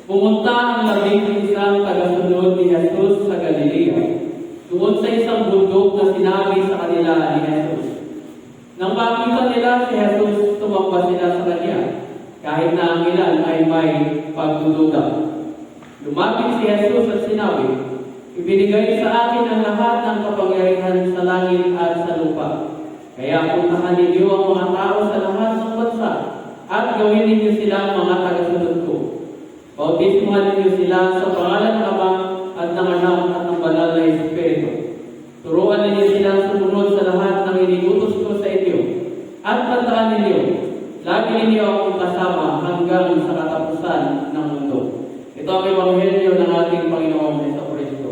Pumunta ang 11 tagasunod ni Jesus sa Galilea, doon sa isang bundok na sinabi sa kanila ni Jesus. Nang makita nila si Jesus, tumamba sila sa kanya, kahit na ang ilan ay may pagdududa. Lumapit si Jesus at sinabi, "Ibinigay sa akin ang lahat ng kapangyarihan sa langit at sa lupa. Kaya puntahan ninyo ang mga tao sa lahat ng bansa at gawin ninyo silang mga tagasunod ko. Bautismuhan ninyo sila sa pangalan ng Ama at ng Anak at ng Banal na Espiritu. Turuan ninyo silang sumunod sa lahat ng iniutos ko sa inyo. At tandaan ninyo, lagi ninyo akong kasama hanggang sa katapusan ng mundo." Ito ang Ebanghelyo ng ating Panginoong Jesucristo.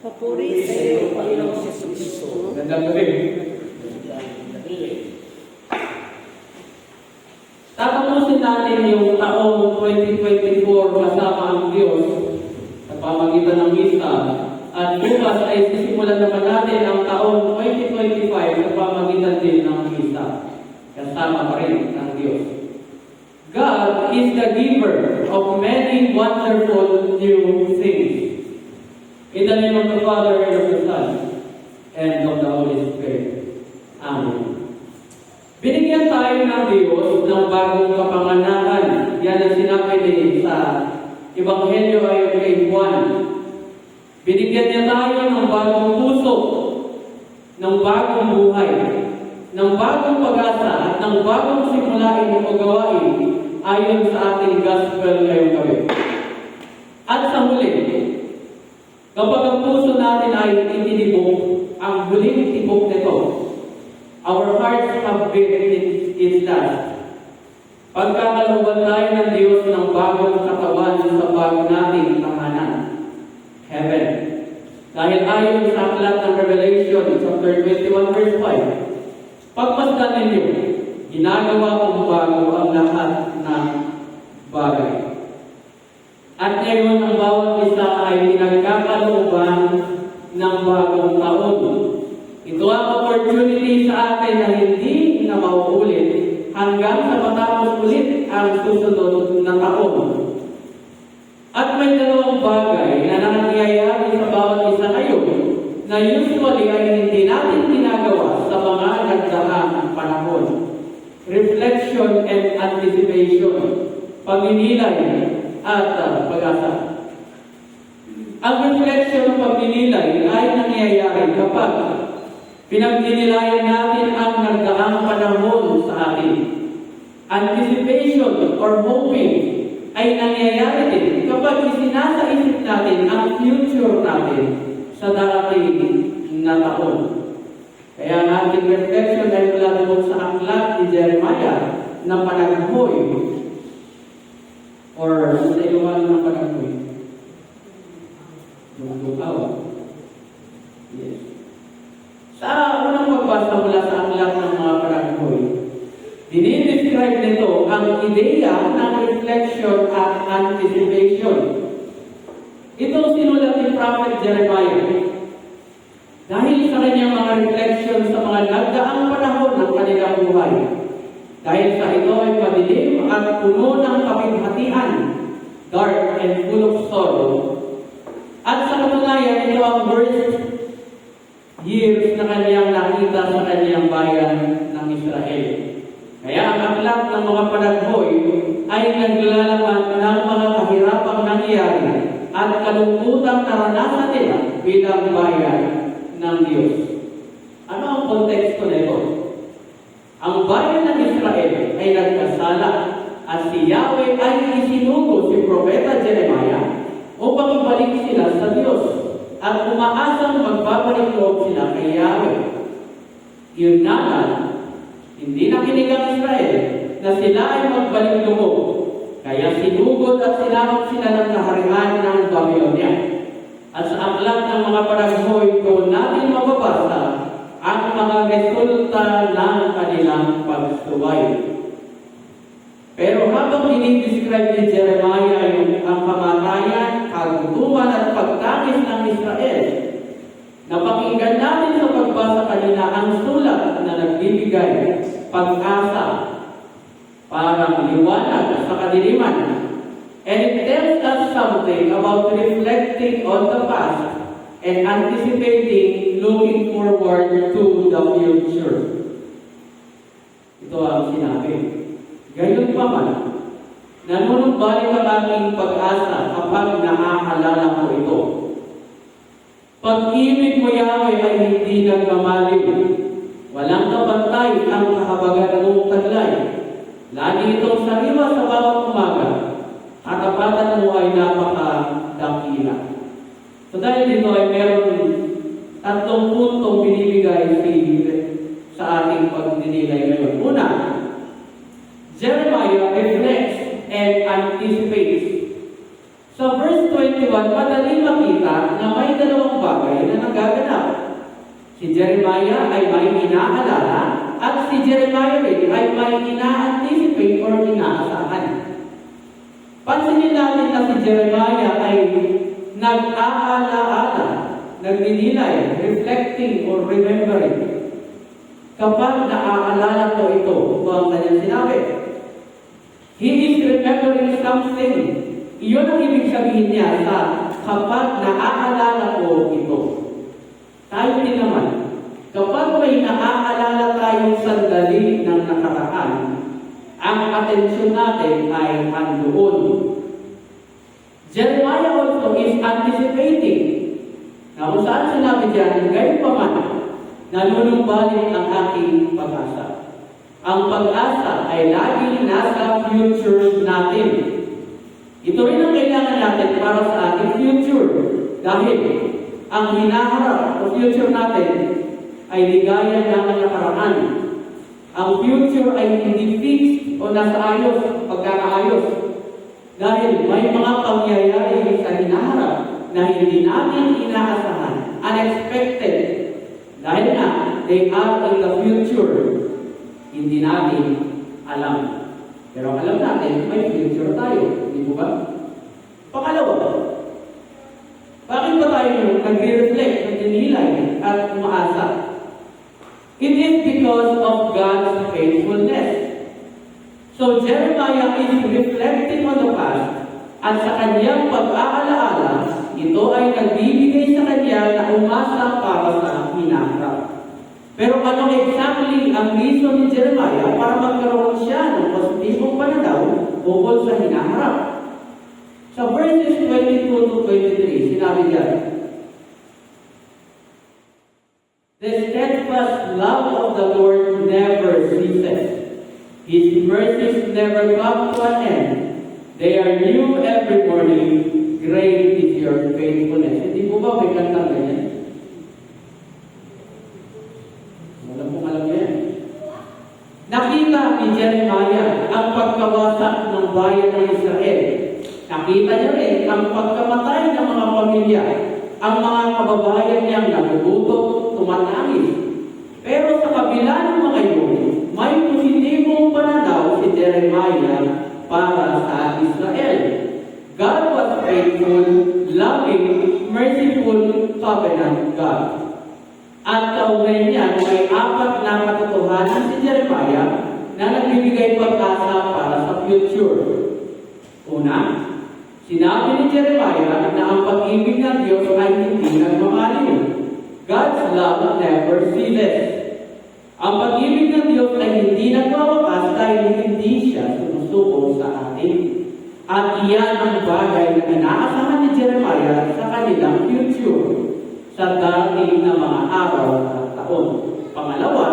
Papuri sa iyo, Panginoong Jesucristo. Gandang gabi. Tatapusin natin yung taong 2024 kasama ang Diyos sa pamagitan ng misa. At bukas ay sisimulan naman natin ang taong 2025 sa pamagitan din ng misa. Kasama pa rin ang Diyos. God is the giver of many wonderful new things. In the name of the Father, and of the Son, and of the Holy Spirit. Amen. Binigyan tayo ng Diyos ng bagong kapanganakan. Yan ang sinabi din sa Ebanghelyo ayon kay Juan. Binigyan niya tayo ng bagong puso, ng bagong buhay, ng bagong pag-asa at ng bagong simulain o gawain ayon sa ating gospel ngayong gabi. At sa huli, kapag ang puso natin ay itinibok, ang huling tibok nito, our hearts have beat its last. Pagkakalooban tayo ng Diyos ng bagong katawan sa bago nating tahanan, heaven. Dahil ayon sa aklat ng Revelation, chapter 21, verse 5, pagmasdan ninyo, ginagawa kong bago ang lahat ng bagay. At ngayon ang bawat isa ay pinagkakalooban ng bagong taon. Ito ang opportunity sa atin na hindi na mauulit hanggang sa matapos ulit ang susunod na taon. At may dalawang bagay na nangyayari sa bawat isa ngayon na usually ay hindi natin ginagawa sa mga nagdaang panahon. Reflection and anticipation, pagninilay at pag-asa. Ang reflection ng pagninilay ay nangyayari kapag pinagdinilayan natin ang nagdaang panahon sa atin. Anticipation or hoping ay nangyayari din kapag isinasaisip natin ang future natin sa darating na taon. Kaya ang ating reflection ay mula doon sa aklat ni Jeremiah na panaghoy or sa iluman ng panaghoy. Yung lugaw. Yes. Sa unang pagbasa mula sa aklat ng mga panaghoy, dinidescribe nito ang ideya ng reflection at anticipation. Itong sinulat ni Prophet Jeremiah dahil sa kanyang mga reflection sa mga nagdaang panahon ng kanilang buhay. Dahil sa ito ay madilim at puno ng kapighatian, dark and full of sorrow. At sa katunayan, ito ang worst years na kanyang nakita naglalaman ng mga kahirapang nangyayari at kalungkutang naranasan nila bilang bayan ng Diyos. Ano ang konteksto nito? Ang bayan ng Israel ay nagkasala at si Yahweh ay isinugo si Propeta Jeremiah upang ibalik sila sa Diyos at umaasang magbabalik loob sila kay Yahweh. Yun na nga, hindi nakinig ang Israel na sila ay magbalik loob. Kaya sinugod at sinakop sila ng kaharian ng Babylonia. At sa aklat ng mga panaghoy, doon natin mababasa ang mga resulta ng kanilang pagsuway. Pero habang dinidescribe ni Jeremiah ang kamatayan, kagutuman at pagtangis ng Israel, napakinggan natin sa pagbasa kanina ang sulat na nagbibigay pag-asa, parang liwanag sa kadiliman. And it tells us something about reflecting on the past and anticipating, looking forward to the future. Ito ang sinabi. Gayon pa man, nanunumbalik ang aking pag-asa kapag naaalala ko ito. Pag-ibig mo, Yahweh, ay hindi nagmamaliw. Walang kapantay ang kahabagan mong taglay. Lagi itong sariwa sa bawat umaga. Katapatan mo ay napakadakila. So dahil dito ay meron 3 puntong binibigay sa ating pagdinilay ngayon. Una, Jeremiah reflects and anticipates. Sa verse 21, madaling makita na may 2 bagay na nagaganap. Si Jeremiah ay may inaalala at si Jeremiah rin ay may ina-anticipate or inaasahan. Pansinin natin na si Jeremiah ay nag-aalaala, nagdinilay, reflecting or remembering. Kapag naaalala ko ito ang kanyang sinabi, he is remembering something. Iyon ang ibig sabihin niya sa kapag naaalala ko ito. Tayo din naman, kapag may naaalala tayong sandali ng nakaraan, ang atensyon natin ay andoon. Jeremiah also is anticipating. Na kung saan sinabi diyan, gayon pa man, nanunumbalik ang aking pag-asa. Ang pag-asa ay laging nasa future natin. Ito rin ang kailangan natin para sa ating future. Dahil ang hinaharap o future natin ay ligaya ng nakaraan. Ang future ay hindi fixed o nasa ayos, pagkakaayos. Dahil may mga pangyayari sa hinaharap na hindi natin inaasahan, unexpected. Dahil nga, they are in the future. Hindi natin alam. Pero alam natin, may future tayo. Hindi mo ba? Pangalawa, bakit ba tayo nag-reflect, nag-dinilay at umaasa? It is because of God's faithfulness. So Jeremiah is reflecting on the past at sa kanyang pag-aalaala, ito ay nagbibigay sa kanya na umasa para sa hinaharap. Pero ano exactly ang reason ni Jeremiah para magkaroon siya ng positibong pananaw ukol sa hinaharap? Sa verses 22 to 23, sinabi niya, the steadfast love of the Lord never ceases. His mercies never come to an end. They are new every morning. Great is your faithfulness. Hindi mo ba may kantang ganyan? Wala pong alam yan. Nakita ni Jeremiah ang pagkawasak ng bayan ng Israel. Nakita niya rin ang pagkamatay ng mga pamilya. Ang mga kababayan niyang nagugutom, tumatangis. Pero sa kabila ng mga iyon, may positibong pananaw si Jeremiah para sa Israel. God was faithful, loving, merciful, covenant God. At kaugnay niya, may 4 na katotohanan si Jeremiah na nagbibigay pag-asa para sa future. Una, sinabi ni Jeremiah na ang pag-ibig ng Diyos ay hindi nagmamaliw. God's love never ceases. Ang pag-ibig ng Diyos ay hindi nagwawakas dahil hindi siya sumusuko sa atin. At iyan ang bagay na inaasahan ni Jeremiah sa kanilang future, sa darating na mga araw at taon. Pangalawa,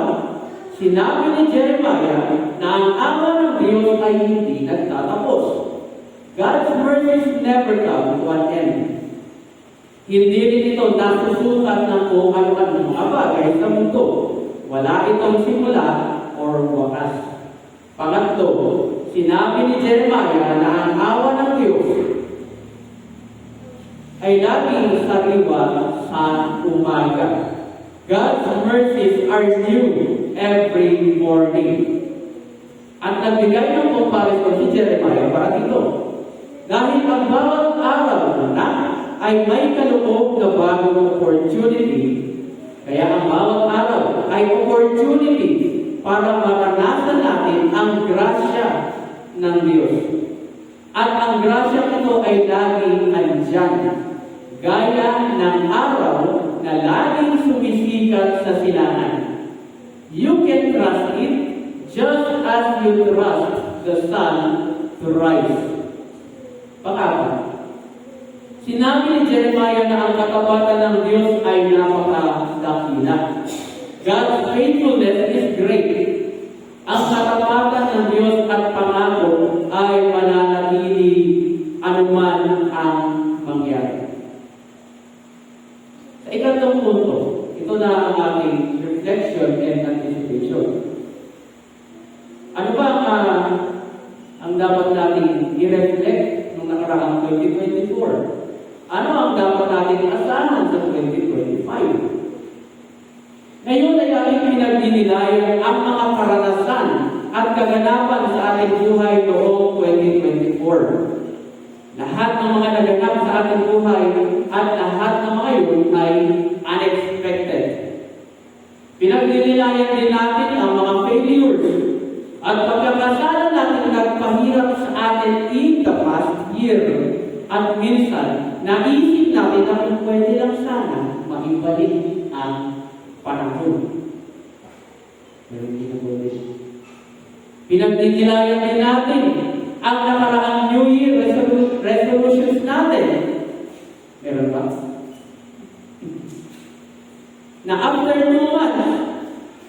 sinabi ni Jeremiah na ang awa ng Diyos ay hindi nagtatapos. God's mercies never come to an end. Hindi rin ito nasusukat ng kung ano-anong mga bagay sa mundo. Wala itong simula or wakas. Pangatlo, sinabi ni Jeremiah na ang awa ng Diyos ay laging sariwa sa umaga. God's mercies are new every morning. At nagbigay ng comparison si Jeremiah para dito. Dahil ang bawat araw na ay may kaloob na bagong opportunity, kaya ang bawat araw ay opportunity para maranasan natin ang grasya ng Diyos. At ang grasya ito ay laging andyan, gaya ng araw na laging sumisikat sa silangan. You can trust it just as you trust the sun to rise. Pangalawa, sinabi ni Jeremiah na ang katapatan ng Diyos ay napakadakila. God's faithfulness is great. Ang katapatan ng Diyos at pangako ay mananatili anuman ang mangyari. Sa ikatlong punto, ito na ang ating reflection and anticipation. Ano ba ang dapat natin i-reflect nung nakaraang 2024? Ano ang dapat natin asahan sa 2025? Ngayon ay ating pinagdinilayan ang mga karanasan at kaganapan sa ating buhay noong 2024. Lahat ng mga naganap sa ating buhay at lahat ng mga yun ay unexpected. Pinagdinilayan din natin ang mga failures at pagkakasala natin nagpahirap sa atin in the past year. At minsan, naisip natin na kung pwede lang sana maibalik ang panahon. Pero hindi na pwede. Pinagdinilayan din natin ang nakaraang New Year resolutions natin. Meron ba? Na after 2 months,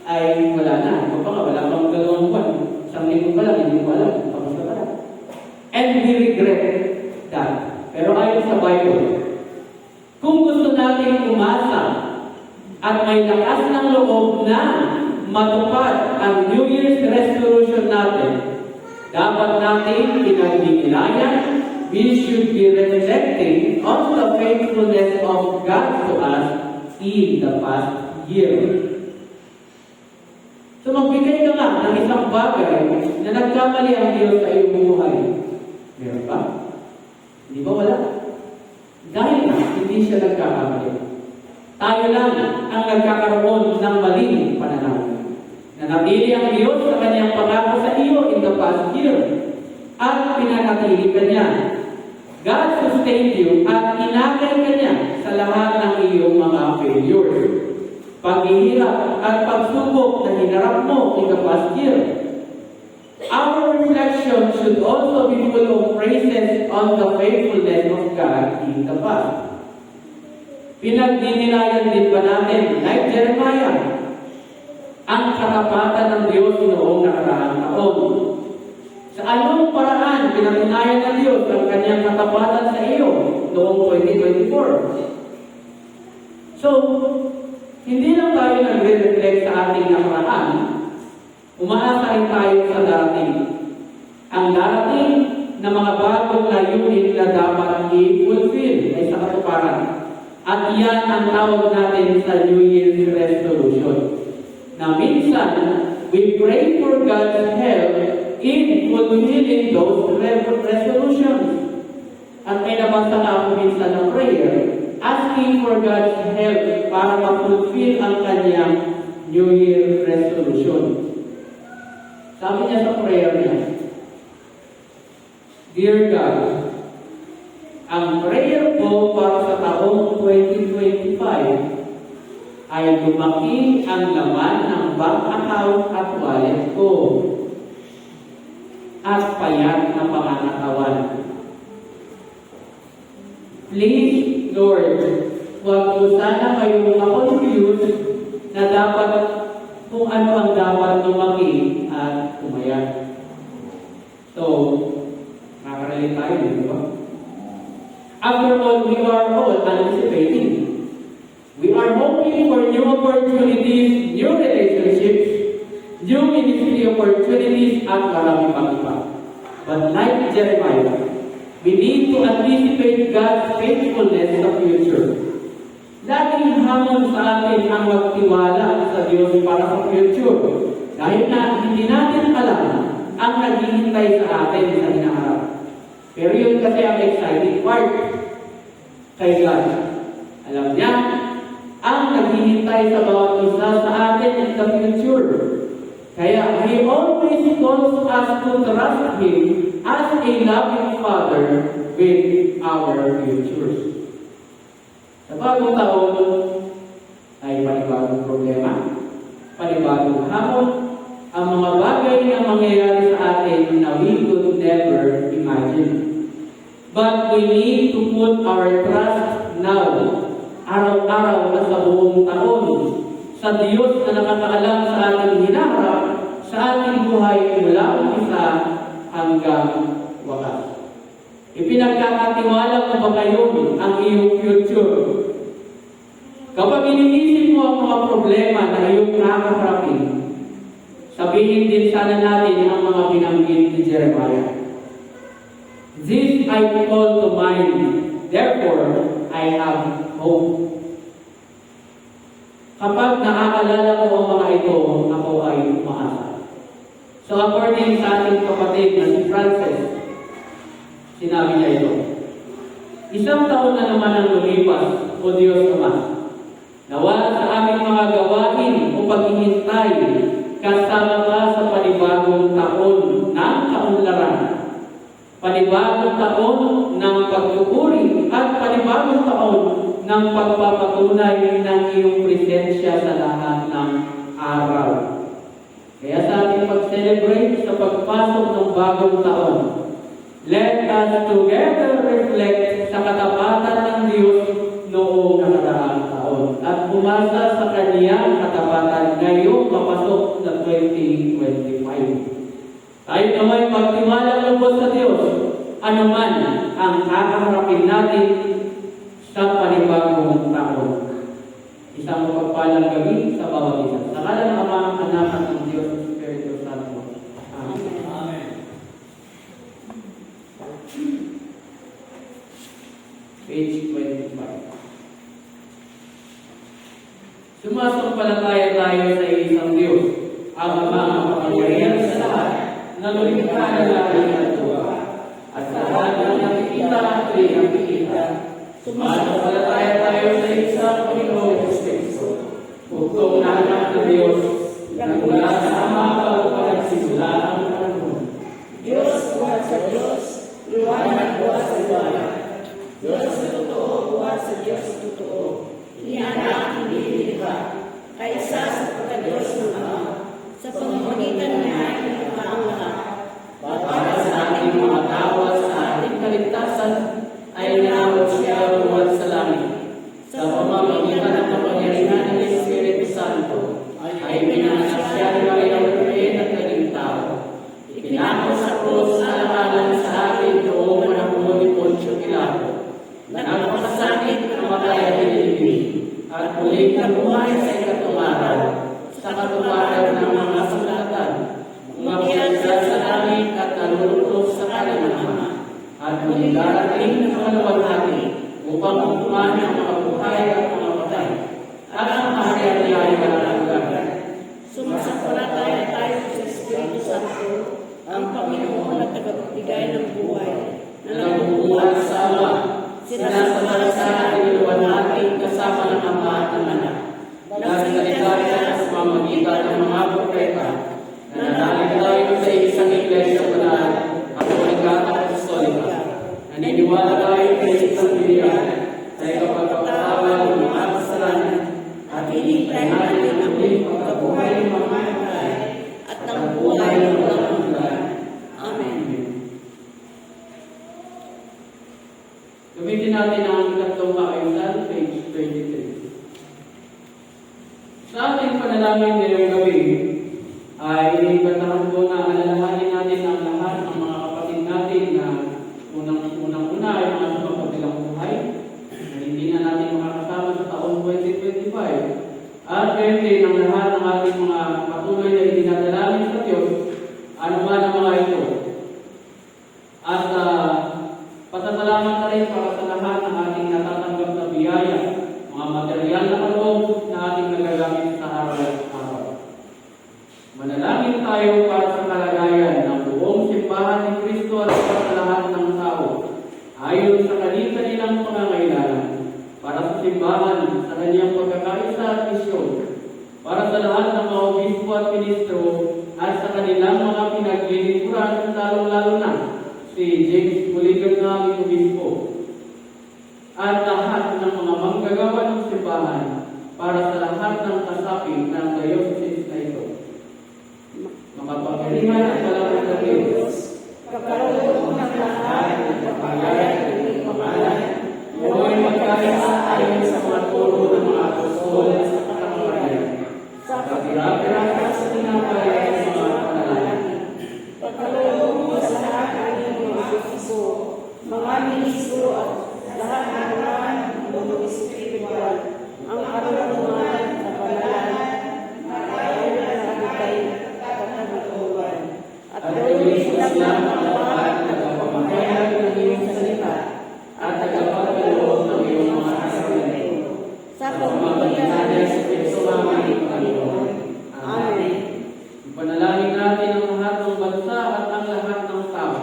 ay wala na. Ito pa nga, wala pang 2 buwan. Isang linggo pa lang, hindi ko alam. Tapos na pala. And we regret that. Pero ayon sa Bible, kung gusto natin umasa at may lakas ng loob na matupad ang New Year's resolution natin, dapat natin pinagdinilayan, we should be reflecting on the faithfulness of God to us in the past year. So magbigay ka nga ng isang bagay na nagkamali ang Diyos sa iyong buhay. Meron ba? Hindi ba wala? Dahil hindi siya nagkakamali. Tayo lang ang nagkakaroon ng maling pananaw. Nanatili ang Diyos sa kanyang pangako sa iyo in the past year. At pinanatili ka niya. God sustained you at inakay ka niya sa lahat ng iyong mga failures. Paghihirap at pagsubok na hinarap mo in the past year. Our reflection should also be full of praises on the faithfulness of God in the past. Pinagdinilayan din ba natin, like Jeremiah, ang katapatan ng Diyos noong nakaraang taon? Sa anong paraan pinatunayan ng Diyos ang kanyang katapatan sa iyo noong 2024? So, hindi lang tayo nagre-reflect sa ating nakaraan, umaasa rin tayo sa darating. Ang darating na mga bagong layunin na dapat i-fulfill ay sa katuparan. At iyan ang tawag natin sa New Year's resolution. Na minsan, we pray for God's help in fulfilling those resolutions. At may nabasa na ako minsan ng prayer, asking for God's help para ma-fulfill ang kanyang New Year resolution. Sabi niya sa prayer niya, Dear God, ang prayer ko para sa taong 2025 ay lumaki ang laman ng bank account at wallet ko at payat na pangangatawan. Please, Lord, huwag mo sana kayong ma-confuse na dapat kung ano ang dapat lumaki at pumayat. So, nakarelate tayo, di ba? After all, we are all anticipating. We are hoping for new opportunities, new relationships, new ministry opportunities, at marami pang iba. But like Jeremiah, we need to anticipate God's faithfulness sa future. Laging hamon sa atin ang magtiwala sa Diyos para sa future. Dahil na hindi natin alam ang naghihintay sa atin sa hinaharap. Pero yun kasi ang exciting part kay God. Alam niya, ang naghihintay sa bawat isa sa atin in the future. Kaya He always calls us to trust Him as a loving Father with our futures. Sa bagong taon ay panibagong problema, panibagong hamon, ang mga bagay na mangyayari sa atin na we could never imagine. But we need to put our trust now, araw-araw na sa buong taon, sa Diyos na nakakaalam sa ating hinaharap, sa ating buhay mula umpisa hanggang wakas. Ipinagkakatiwala mo ba ngayon ang iyong future? Kapag iniisip mo ang mga problema na iyong nakaharapin, sabihin din sana natin ang mga binanggit ni Jeremiah. This I call to mind, therefore I have hope. Kapag naaalala ko ang mga ito, ako ay umaasa. So according sa ating kapatid na si Francis, sinabi niya ito, isang taon na naman ang lumipas, O Diyos Ama, nawala sa aming mga gawain o paghihintay, kasama ka sa panibagong taon ng kaunlaran, panibagong taon ng pagpupuri at panibagong taon ng pagpapatunay ng iyong presensya sa lahat ng araw. Kaya sa ating pag-celebrate sa pagpasok ng bagong taon, let us together reflect sa katapatan ng Diyos noong nakaraang taon at umasa sa Kaniyang katapatan ngayong papasok na 2025. Tayo naman magtiwalang lubos sa Diyos, anuman ang kakaharapin natin sa panibagong taon. Isang mapagpalang gabi sa bawat isa. Sa ngalan ng Ama, Anak at ng Diyos, Espiritu Santo. Amen. Amen. Page 25. Sumasampalataya tayo sa isang Diyos, ang Ama ang makapangyarihan sa lahat, na lumikha ng langit at lupa, at sa lahat ng nakikita at nakikita. Sumasampalataya tayo sa isang Panginoong Kristo, bugtong na anak ng Diyos, nagmula sa Ama bago pa nagsisimula ang panahon. Diyos buhat sa Diyos, liwanag buhat sa liwanag. Diyos na totoo buhat sa Diyos na totoo. Inianak hindi nilikha, kaisa sa pagka-Diyos ng Ama. Sa pamamagitan niya ay nilikha ang lahat. Para sa ating mga tao at sa ating kaligtasan, ay nanawag siya buhat sa langit. Sa pamamagitan ng kapangyarihan ng Espiritu Santo, ay pinanganak siya ng Maria at naging tao. Ipinako sa krus na alangalan sa atin noong panahon ni Poncio Pilato. Nagpakasakit ng matay at inilibing, at muling nabuhay sa ikatlong araw, sa katuparan ng mga sulatan, umakyat siya sa langit at nalulubog sa kanyang Ama. At muling darating na maluwalhati upang kumain ang mga buhay at mga patay, at ang kaharian ay malalagan. Sumasampalataya tayo sa Espiritu Santo, ang Panginoon at tagapagbigay ng buhay, Na nabubuhat sa Ama, sinasamahan sa ating luwalhati kasama ng Ama at ng Anak. Nagsalita siya sa pamamagitan ng mga propeta, nananalig tayo sa isang iglesia banal, Katolikata at Apostolika. Naniniwala tayo sa isang Biblia, sa ikapagpapatawad ng mga kasalanan, at hindi namin ngayong gabi ay iniimbitahan ko na alalahanin natin ang lahat ng mga kapatid natin na unang-una ay mga sumapagbilang buhay na hindi na natin makakasama sa taong 2025. At gayon din ang lahat ng ating mga patuloy na idinadalangin sa Diyos, anuman ang mga ito. At pasasalamat na rin para sa lahat ng ating natatanggap na biyaya, mga material na kaloob na ating nagagamit sa araw-araw. Manalangin tayo para sa kalagayan ng buong simbahan ni Kristo at para sa lahat ng tao, ayon sa kanilang pangangailangan, para sa simbahan sa kanyang pagkakaisa at misyon, para sa lahat ng mga obispo at ministro at sa kanilang mga pinaglilingkuran, lalong-lalo na si James Buligan na aming obispo, at lahat ng mga manggagawa ng simbahan para sa lahat ng kasapi ng diocese na ito. Makapangyarihan at malaking na Diyos, Kapaloob ng lahat ng kapayat ng iyong pangalan, naway magkaisa ayon sa mga turo ng mga apostol sa katapatan, sa kapira-pira sa tinapay at sa mga panalangin. pagkaloob mo sa lahat ng iyong mga obispo, mga ministro at lahat ng mga espiritual, ang karunungan sa pangalan na ayaw na nagkay katagatuan. At gawin silang magpapahal na tagapamahayan ng iyong salita at tagapagkaloob ng iyong mga kasabihan. sa Pamamagitan pamamagitan ni Kristo aming Panginoon. Amen. Ipanalangin natin ang lahat ng bansa at ang lahat ng tao.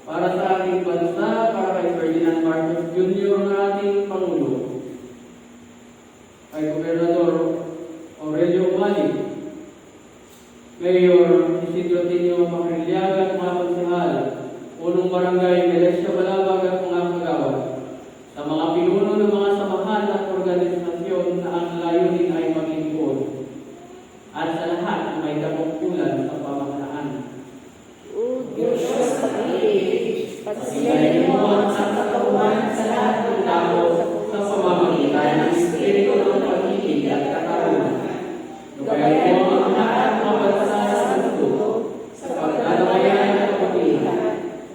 Para sa ating bansa, para kay Ferdinand Marcos Jr. na ating Pangulo, kay Gobernador Aurelio Umali, Mayor Isidro Tinio Pangiliaga at mga konsehal, punong barangay Melesya Balabag at mga kagawad, sa mga pinuno ng mga samahan at organisasyon na ang layunin ay maglingkod, at sa lahat na may kapungkulan sa pamahalaan. O Diyos sa pag-ibig, pagsigayin mo ang sangkatauhan sa lahat ng tao Sa pamamagitan ng Espiritu ng pag-ibig at katarungan. Gabayan mo ang lahat ng mga bansa sa mundo sa pagdadamayan at kapatiran.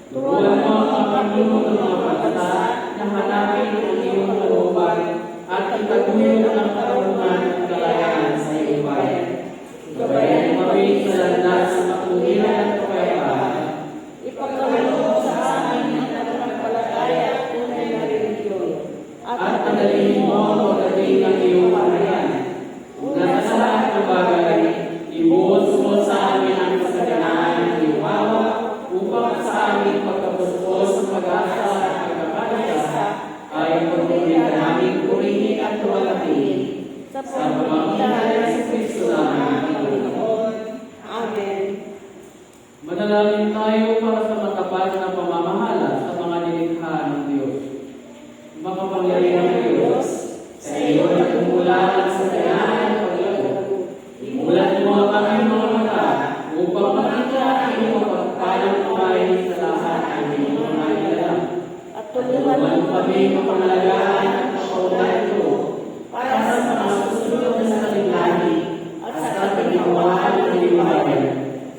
Turuan mo ang mga pinuno ng mga bansa na hanapin ang iyong kalooban at itaguyod ang katarungan at kalayaan sa iyong bayan. Gabayan mo kami sa landas ng matuwiran at kapayapaan. ipagkaloob sa amin ang nagpapalagaya at tunay na religiyon. At padalhin mo ang pagdating ng iyong kaharian. Na sa lahat ng bagay, ibuhos mo sa amin ang kasaganaan ng iyong awa upang sa aming pagkapuspos ng pag-asa at pagkakaisa ay pagpilihan namin purihin at tuwalhatiin Sa sa pamamagitan ng Kristo namin Panginoon. Amen. Manalangin tayo para sa matapat na pamamahala sa mga nilikha ng Diyos. Makapangyarihang Diyos, sa iyo na tumula ang saganaan at paglago. Imulat mo ang aming mga mata upang makita ang iyong mapagpalang kamay sa lahat ng iyong mga ilalang. At tulungan Tulungan mo mo kami mapangalagaan at mapaulan ito para sa mga susunod na sanlibutan at sa pagkakawahan ng liwanag.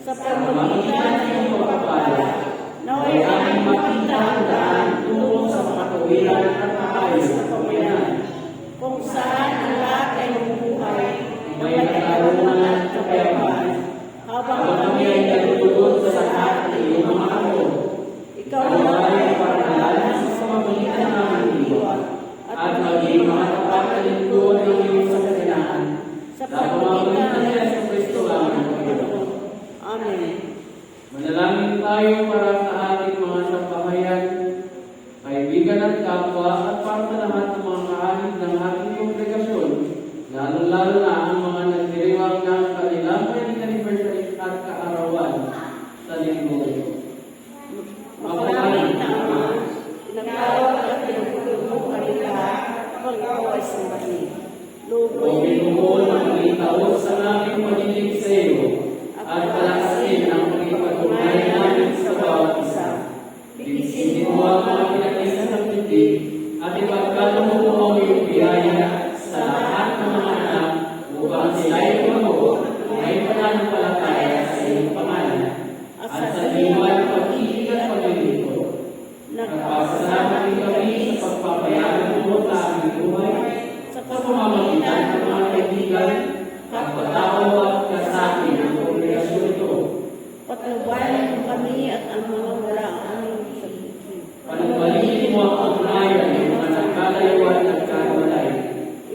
sa Sa pamamagitan ng iyong pagpapala, naway aming makita ang daan tungo sa makatuwiran at maayos na pamayanan. kung saan ang lahat ay mabubuhay May katarungan at kapayapaan. habang Habang kami ay nagtutulog sa lahat ng iyong mga ako, ikaw ikaw naman ay paralanan sa pamamagitan ng aming diwa at maging mga tapat na lingkod ng iyong sakasinaan sa sa pamamagitan pamamagitan ng Yesu Kristo aming Panginoon. Amen. Manalangin tayo para sa ating mga sambahayan, kaibigan at kapwa at para sa lahat ng mga kaanib ng ating kongregasyon, lalong-lalo na ang mga nagdiriwang ng kanilang wedding anniversary at kaarawan sa linggo ito. Mapalamig na Ama, pinatawag at pinagulog mo kanila kapag ikaw ay sambahin. Lubin mo ang itaos sa aming pagiging sa iyo at palakasin ang pagpatunay namin sa bawat kami at ang mga wala ang aming sabihin. Panagbalingin mo ang ugnayan ng mga nagkalayawan at nagkawalay.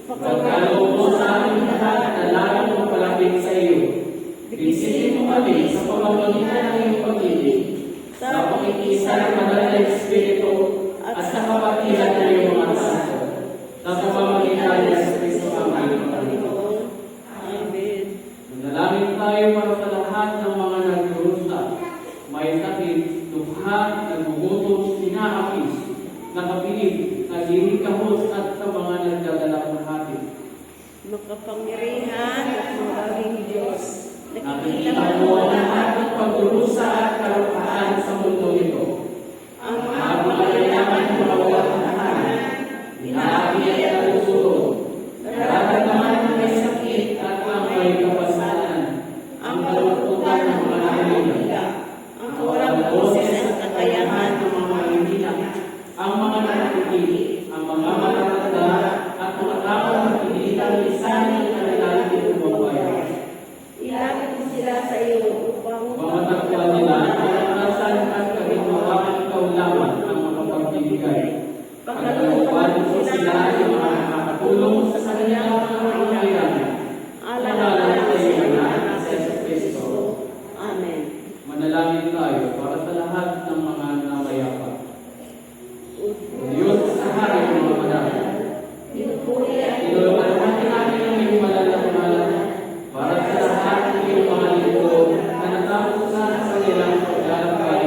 Pagkaloob mo sa aming lahat na lalong magpalapit sa iyo. Bigsitin mo kami sa pamamagitan ng iyong pag-ibig, sa pakikisa ng banal na Espiritu at sa kapatiran ng iyong mga santo, sa pamamagitan ng Espiritu ang aming Panginoon. Amen. Manalangin tayo para sa lahat ng mga nagdurusa, may sakit, dukha, nagugutom, sinahapis, nakapilit, nagirikahos at sa mga nagdadalang mahati. Makapangyarihan at maraming Diyos, Nakikita mo ang lahat ng pagdurusa at karupahan sa mundo ito. ang Ang mga kailangan ng mga walang tahanan, binahagi at nalusulo, nararamdaman ng may sakit at ang may kapasanan, ang kalungkutan ng mga nahihila, ang walang boses at kakayahan ng mga mahihila, ang mga nakatili, ang mga matatanda, at mga taong nakikitang lisan ng kanilang inubuhay. ilapit mo sila sa iyo upang Mamatagpuan nila ang alasan at kaginawaan ikaw lamang ang makapagbibigay. Pagkalooban mo sila yung mga nakakatulong sa kanilang mga kailangan. Alaala sa iyo na sa Kristo. Amen. Manalangin tayo para sa lahat ng mga namayapa. Diyos sa hari ng mga manalangin. Pinupuri at Inulungatan namin ang iyong malalaman para sa lahat ng iyong mga lingkod na natapos na sa kanilang paglalakbay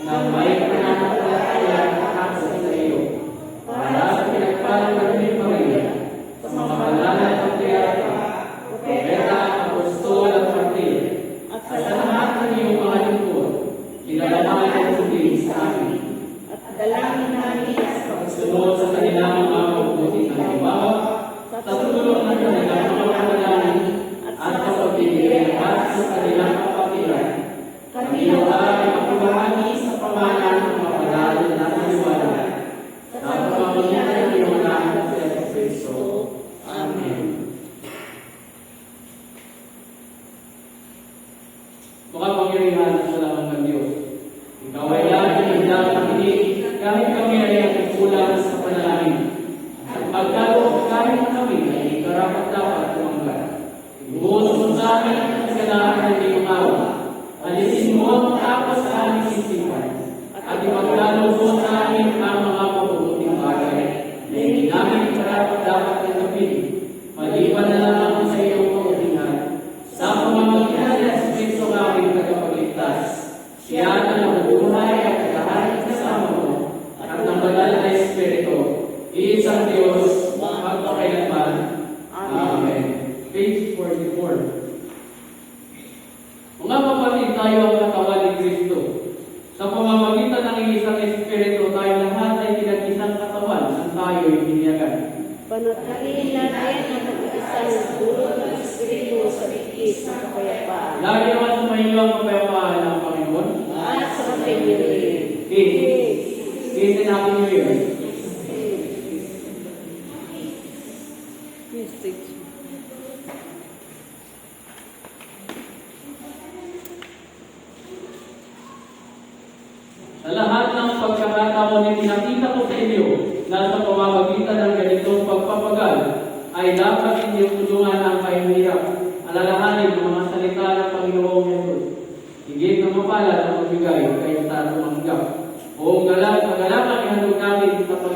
na may pananampalataya nakakasal sa iyo. Para sa pinagpalang ng Maria, sa mga banal na patriarka, propeta, apostol at martir, at sa lahat ng iyong mga lingkod, kinalaman ang sulit sa amin. at dalangin namin sa Pagsunod sa kanilang mga mabuting halimbawa, sa tulong ng kanilang mga panalangin, at sa pagbibigay sa kanilang kapatiran. Kami ay magbahagi sa pamahalaan ng mga banal na paniwala. Sa pamamagitan ng iyong anak sa Kristo. Amen. Makapangyarihan at salamat ng Diyos. Ikaw ay laging hindang makinig kahit kami ay nagkukulang sa panalangin. At pagkaloob kahit kami ay karapat-dapat tumanggal. Ibuhos mo sa amin ang kasalanan ng iyong awa. Alisin mo ang tapos sa aming sisipan. At ipagkaloob mo sa amin ang mga mabubuting bagay na hindi namin karapat-dapat tanggapin. Maliban na lamang sa iyong kautingan. Sa pamamagitan ng Espiritu ng aming tagapagligtas, siya na nabubuhay at kahit kasama mo at ng banal na Espiritu, isang Diyos, magpakailanman. Amen. Page 44. Mga kapatid, tayo ang katawan ni Kristo. Sa pamamagitan ng isang Espiritu, tayo lahat ay pinag-isang katawan at tayo ay binyagan. panatilihin natin ang mag-iisang dulot ng Espiritu sa bigkis ng kapayapaan. Lagi naman sa inyo ang kapayapaan ng Panginoon. At sa kapayapaan rin. Peace and Happy New Year. Sa lahat ng pagkakataon na pinakita ko sa inyo na sa pamamagitan ng ganitong pagpapagal ay dapat inyong tulungan ang kahihirap, alalahanin ang mga salita ng Panginoong Yesus. Higit na mapalad ang magbigay kayo sa tumanggap. Buong galang, kagalakan ihandog namin sa Panginoon.